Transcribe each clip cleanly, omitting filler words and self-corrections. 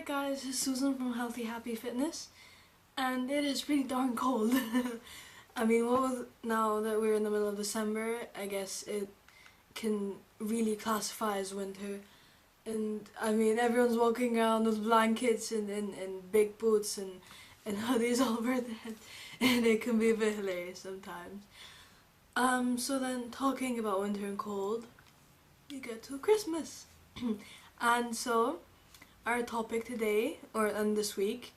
guys, it's Susan from Healthy Happy Fitness, and it is pretty darn cold. I mean, now that we're in the middle of December, I guess it can really classify as winter. And I mean, everyone's walking around with blankets and big boots and hoodies all over their head, and it can be a bit hilarious sometimes. So then talking about winter and cold, we get to Christmas. And so our topic today, and this week,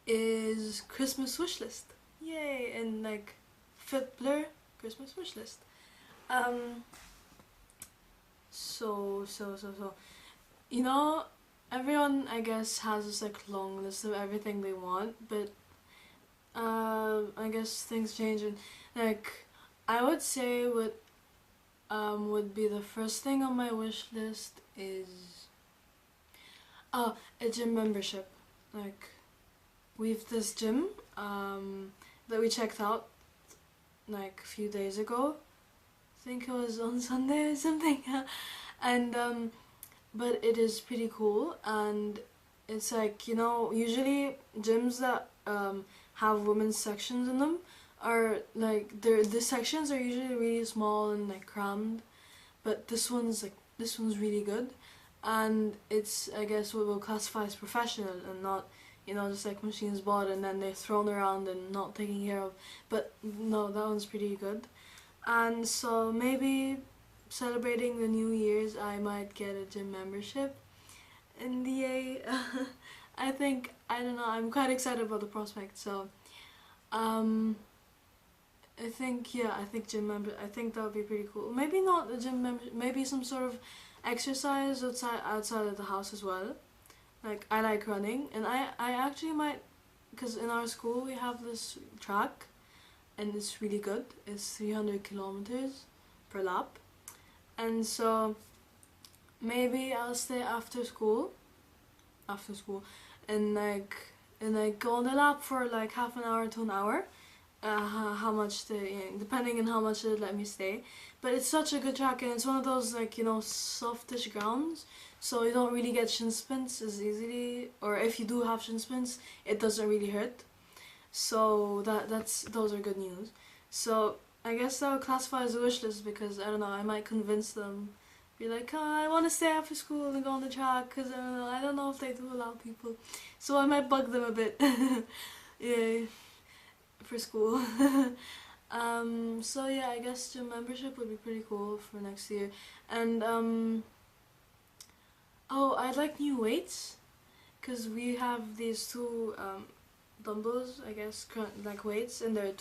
is Christmas wishlist. Yay! And like Fitblr Christmas wishlist. So, you know, everyone I guess has this like long list of everything they want, but I guess things change, and like I would say what would be the first thing on my wish list is a gym membership. Like, we've this gym that we checked out like a few days ago. I think it was on Sunday or something. And but it is pretty cool, and it's like, you know, usually gyms that have women's sections in them are like, the sections are usually really small and like crammed, but this one's really good, and it's, I guess, what we'll classify as professional and not, you know, just like machines bought and then they're thrown around and not taken care of. But no, that one's pretty good. And so maybe celebrating the New Year's, I might get a gym membership. And yay! I don't know, I'm quite excited about the prospect. So I think gym member. I think that would be pretty cool. Maybe not a gym member. Maybe some sort of exercise outside of the house as well. Like, I like running, and I actually might, because in our school we have this track, and it's really good. It's 300 kilometers per lap, and so maybe I'll stay after school, and go on the lap for like half an hour to an hour. How much depending on how much they let me stay. But it's such a good track, and it's one of those, like, you know, softish grounds, so you don't really get shin splints as easily, or if you do have shin splints, it doesn't really hurt. So those are good news. So I guess that would classify as a wish list, because I don't know, I might convince them, be like, oh, I want to stay after school and go on the track, because I don't know if they do allow people, so I might bug them a bit. Yeah, for school. So yeah, I guess gym membership would be pretty cool for next year. And oh, I'd like new weights, because we have these two dumbbells, I guess, like weights, and they're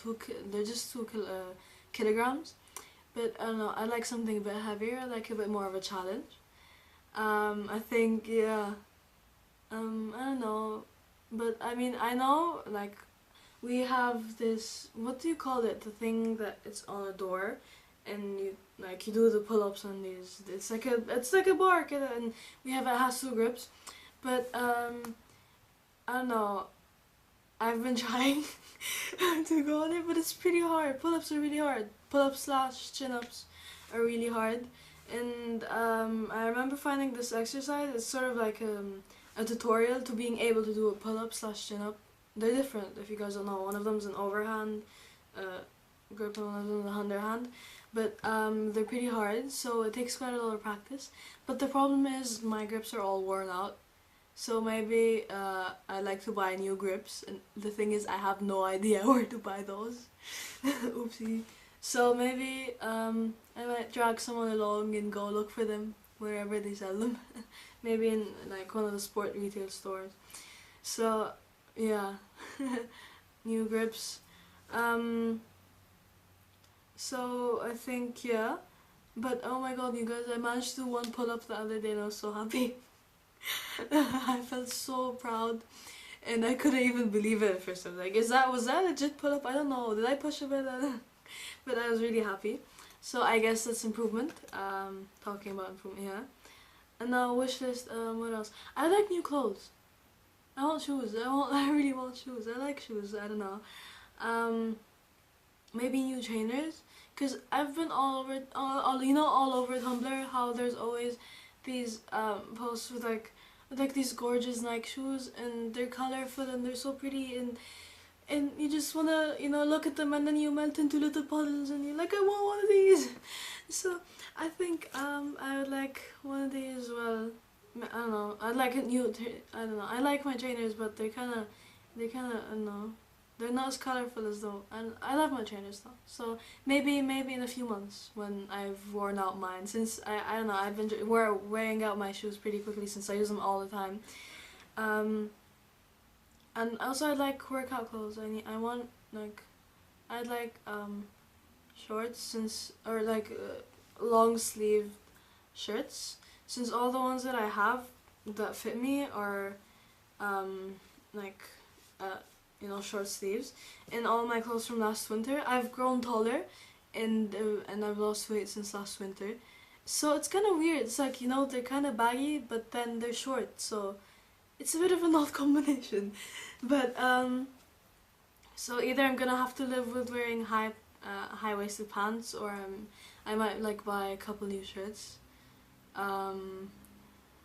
just 2 kilograms. But I don't know, I like something a bit heavier. I like a bit more of a challenge. I think, yeah, I don't know, but I mean, I know, like, we have this, what do you call it, the thing that it's on a door, and you do the pull-ups on these, it's like a bar, and it has 2 grips. But I don't know, I've been trying to go on it, but it's pretty hard. Pull-ups are really hard. Pull-ups / chin-ups are really hard. And I remember finding this exercise. It's sort of like a tutorial to being able to do a pull-up / chin-up. They're different, if you guys don't know. One of them's an overhand grip, and one of them's an underhand. But they're pretty hard, so it takes quite a lot of practice. But the problem is my grips are all worn out. So maybe I'd like to buy new grips, and the thing is, I have no idea where to buy those. Oopsie. So maybe I might drag someone along and go look for them wherever they sell them. Maybe in like one of the sport retail stores. So yeah, new grips. So I think, yeah. But oh my god, you guys, I managed to do 1 pull-up the other day and I was so happy. I felt so proud, and I couldn't even believe it at first. I was like, was that a legit pull-up? I don't know, did I push a bit? But I was really happy. So I guess that's improvement. Talking about improvement, yeah. And now wish list, what else? I like new clothes. I want shoes. I really want shoes. I like shoes. I don't know. Maybe new trainers, because I've been all over Tumblr, how there's always these posts with like like these gorgeous Nike shoes, and they're colorful and they're so pretty, and you just wanna, you know, look at them, and then you melt into little puddles, and you're like, I want one of these. So I think I would like one of these as well. I don't know. I'd like a new. I don't know. I like my trainers, but they're kind of, I don't know. They're not as colorful as though. And I love my trainers though. So maybe in a few months when I've worn out mine. Since I don't know. I've been wearing out my shoes pretty quickly since I use them all the time. And also I like workout clothes. I want like, I'd like shorts, since, or like long sleeve shirts, since all the ones that I have that fit me are like you know, short sleeves. And all my clothes from last winter, I've grown taller, and I've lost weight since last winter. So it's kind of weird. It's like, you know, they're kind of baggy, but then they're short. So it's a bit of an odd combination. But so either I'm gonna have to live with wearing high-waisted pants, or I might like buy a couple new shirts.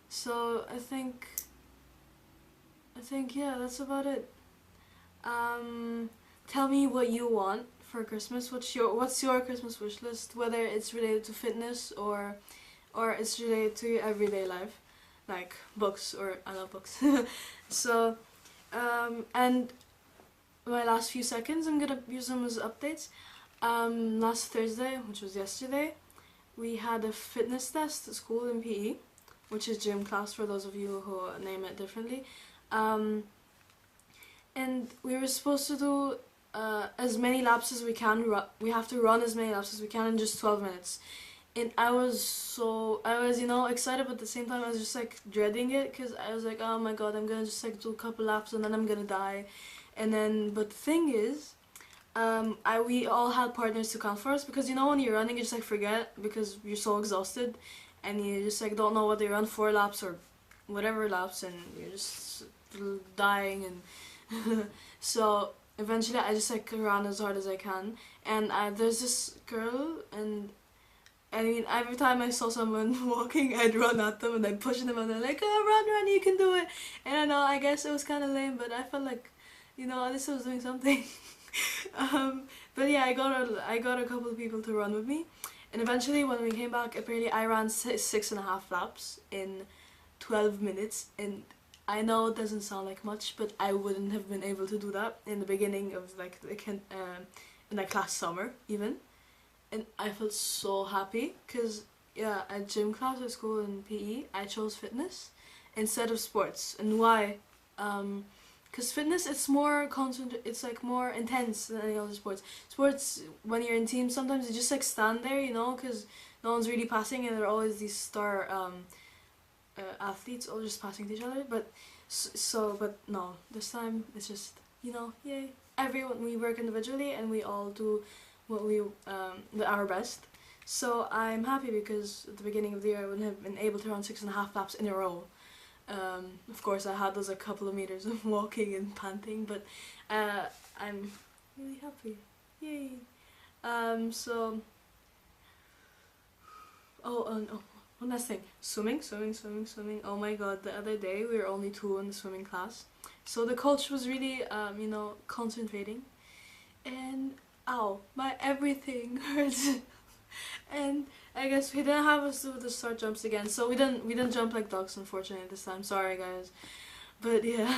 So I think yeah, that's about it. Tell me what you want for Christmas. What's your Christmas wish list? Whether it's related to fitness or it's related to your everyday life, like books, or I love books. So and my last few seconds, I'm gonna use them as updates. Last Thursday, which was yesterday, we had a fitness test at school in PE, which is gym class for those of you who name it differently. And we were supposed to do as many laps as we can. We have to run as many laps as we can in just 12 minutes. And I was, you know, excited, but at the same time I was just like dreading it, because I was like, oh my god, I'm gonna just like do a couple laps and then I'm gonna die. And then, but the thing is, we all had partners to count for us, because you know when you're running you just like forget, because you're so exhausted, and you just like don't know whether you run 4 laps or whatever laps, and you're just dying. And so eventually I just like ran as hard as I can, and there's this girl, and I mean, every time I saw someone walking, I'd run at them and I'd push them, and they're like, oh, run, you can do it. And I know, I guess it was kind of lame, but I felt like, you know, at least I was doing something. But yeah, I got a couple of people to run with me, and eventually when we came back, apparently I ran 6.5 laps in 12 minutes, and I know it doesn't sound like much, but I wouldn't have been able to do that in the beginning of like in like last summer even. And I felt so happy, because yeah, at gym class at school in PE, I chose fitness instead of sports. And why? Because fitness, it's more it's like more intense than any other sports. Sports, when you're in teams, sometimes you just like stand there, you know, because no one's really passing, and there are always these star athletes all just passing to each other. But but no, this time it's just, you know, yay, everyone, we work individually and we all do what we our best. So I'm happy, because at the beginning of the year I wouldn't have been able to run 6.5 laps in a row. Of course I had those a couple of meters of walking and panting, but I'm really happy, yay. So one last thing, swimming. Oh my god, the other day we were only 2 in the swimming class, so the coach was really you know, concentrating, and ow, my everything hurts. And I guess he didn't have us do the start jumps again, so we didn't jump like ducks, unfortunately, this time. Sorry guys, but yeah.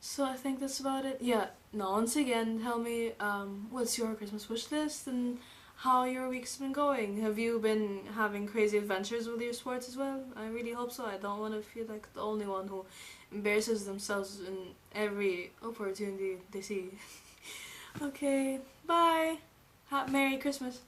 So I think that's about it. Yeah, no, once again, tell me what's your Christmas wish list and how your week's been going. Have you been having crazy adventures with your sports as well? I really hope so. I don't want to feel like the only one who embarrasses themselves in every opportunity they see. Okay, bye. Merry Christmas.